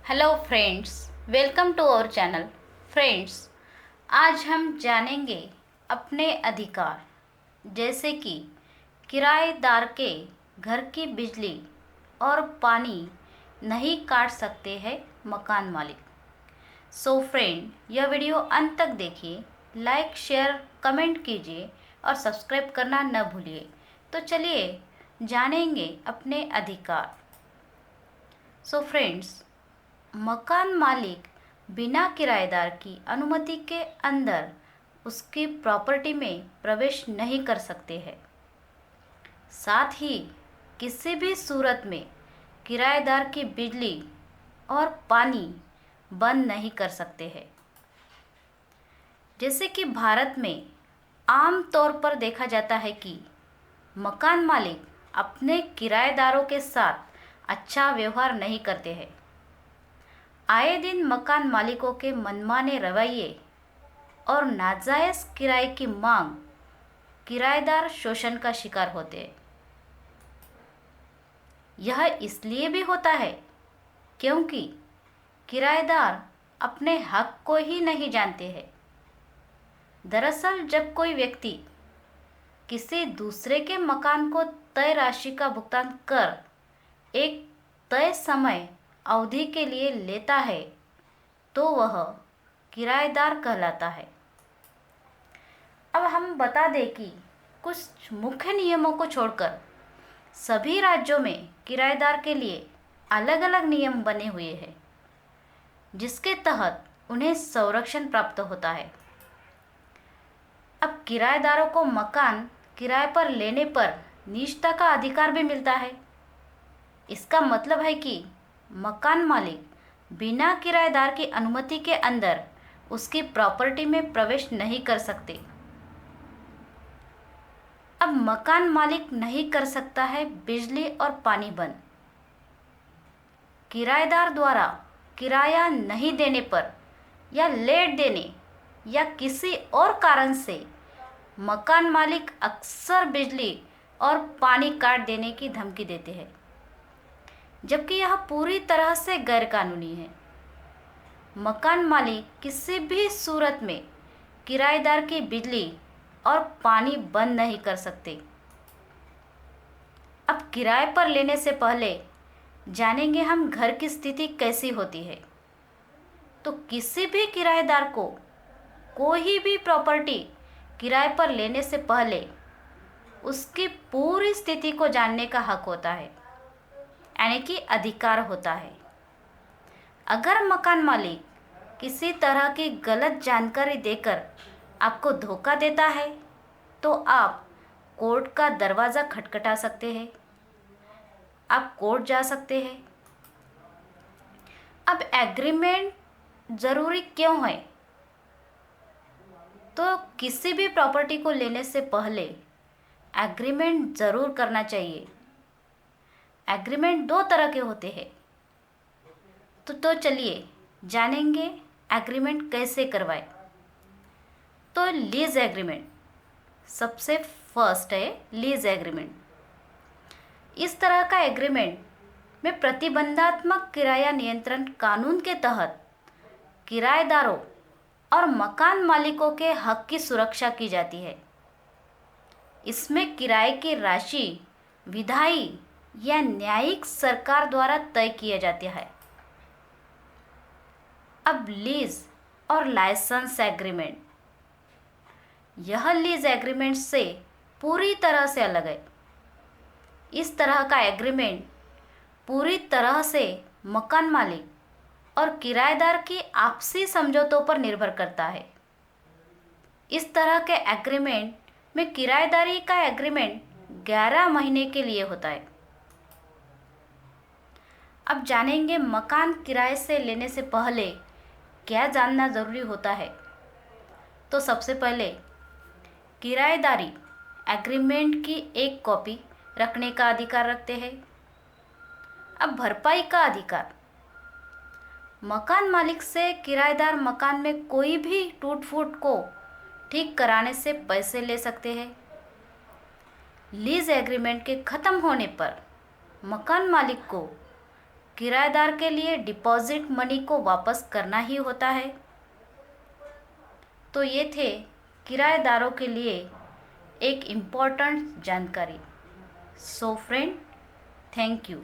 Hello friends, welcome to our channel. Friends, आज हम जानेंगे अपने अधिकार, जैसे कि किराएदार के घर की बिजली और पानी नहीं काट सकते हैं मकान मालिक। सो फ्रेंड, यह वीडियो अंत तक देखिए, लाइक शेयर कमेंट कीजिए और सब्सक्राइब करना न भूलिए। तो चलिए जानेंगे अपने अधिकार। सो फ्रेंड्स, मकान मालिक बिना किराएदार की अनुमति के अंदर उसकी प्रॉपर्टी में प्रवेश नहीं कर सकते हैं। साथ ही किसी भी सूरत में किराएदार की बिजली और पानी बंद नहीं कर सकते हैं। जैसे कि भारत में आम तौर पर देखा जाता है कि मकान मालिक अपने किराएदारों के साथ अच्छा व्यवहार नहीं करते हैं। आए दिन मकान मालिकों के मनमाने रवैये और नाजायज़ किराए की मांग किराएदार शोषण का शिकार होते हैं। यह इसलिए भी होता है क्योंकि किराएदार अपने हक को ही नहीं जानते हैं। दरअसल जब कोई व्यक्ति किसी दूसरे के मकान को तय राशि का भुगतान कर एक तय समय अवधि के लिए लेता है तो वह किराएदार कहलाता है। अब हम बता दें कि कुछ मुख्य नियमों को छोड़कर सभी राज्यों में किराएदार के लिए अलग अलग नियम बने हुए हैं, जिसके तहत उन्हें संरक्षण प्राप्त होता है। अब किराएदारों को मकान किराए पर लेने पर निजता का अधिकार भी मिलता है। इसका मतलब है कि मकान मालिक बिना किराएदार की अनुमति के अंदर उसकी प्रॉपर्टी में प्रवेश नहीं कर सकते। अब मकान मालिक नहीं कर सकता है बिजली और पानी बंद। किराएदार द्वारा किराया नहीं देने पर या लेट देने या किसी और कारण से मकान मालिक अक्सर बिजली और पानी काट देने की धमकी देते हैं, जबकि यह पूरी तरह से गैरकानूनी है। मकान मालिक किसी भी सूरत में किराएदार की बिजली और पानी बंद नहीं कर सकते। अब किराए पर लेने से पहले जानेंगे हम घर की स्थिति कैसी होती है। तो किसी भी किराएदार को कोई भी प्रॉपर्टी किराए पर लेने से पहले उसकी पूरी स्थिति को जानने का हक होता है, यानी कि अधिकार होता है। अगर मकान मालिक किसी तरह की गलत जानकारी देकर आपको धोखा देता है तो आप कोर्ट का दरवाज़ा खटखटा सकते हैं, आप कोर्ट जा सकते हैं। अब एग्रीमेंट ज़रूरी क्यों है? तो किसी भी प्रॉपर्टी को लेने से पहले एग्रीमेंट ज़रूर करना चाहिए। एग्रीमेंट दो तरह के होते हैं, तो चलिए जानेंगे एग्रीमेंट कैसे करवाएं। तो लीज एग्रीमेंट सबसे फर्स्ट है। लीज एग्रीमेंट इस तरह का एग्रीमेंट में प्रतिबंधात्मक किराया नियंत्रण कानून के तहत किराएदारों और मकान मालिकों के हक की सुरक्षा की जाती है। इसमें किराए की राशि विधायी या न्यायिक सरकार द्वारा तय किया जाता है। अब लीज और लाइसेंस एग्रीमेंट, यह लीज एग्रीमेंट से पूरी तरह से अलग है। इस तरह का एग्रीमेंट पूरी तरह से मकान मालिक और किराएदार की आपसी समझौतों पर निर्भर करता है। इस तरह के एग्रीमेंट में किराएदारी का एग्रीमेंट 11 महीने के लिए होता है। अब जानेंगे मकान किराए से लेने से पहले क्या जानना ज़रूरी होता है। तो सबसे पहले किराएदारी एग्रीमेंट की एक कॉपी रखने का अधिकार रखते हैं। अब भरपाई का अधिकार, मकान मालिक से किराएदार मकान में कोई भी टूट फूट को ठीक कराने से पैसे ले सकते हैं। लीज एग्रीमेंट के ख़त्म होने पर मकान मालिक को किराएदार के लिए डिपॉजिट मनी को वापस करना ही होता है। तो ये थे किराएदारों के लिए एक इम्पॉर्टेंट जानकारी। So friend, thank you.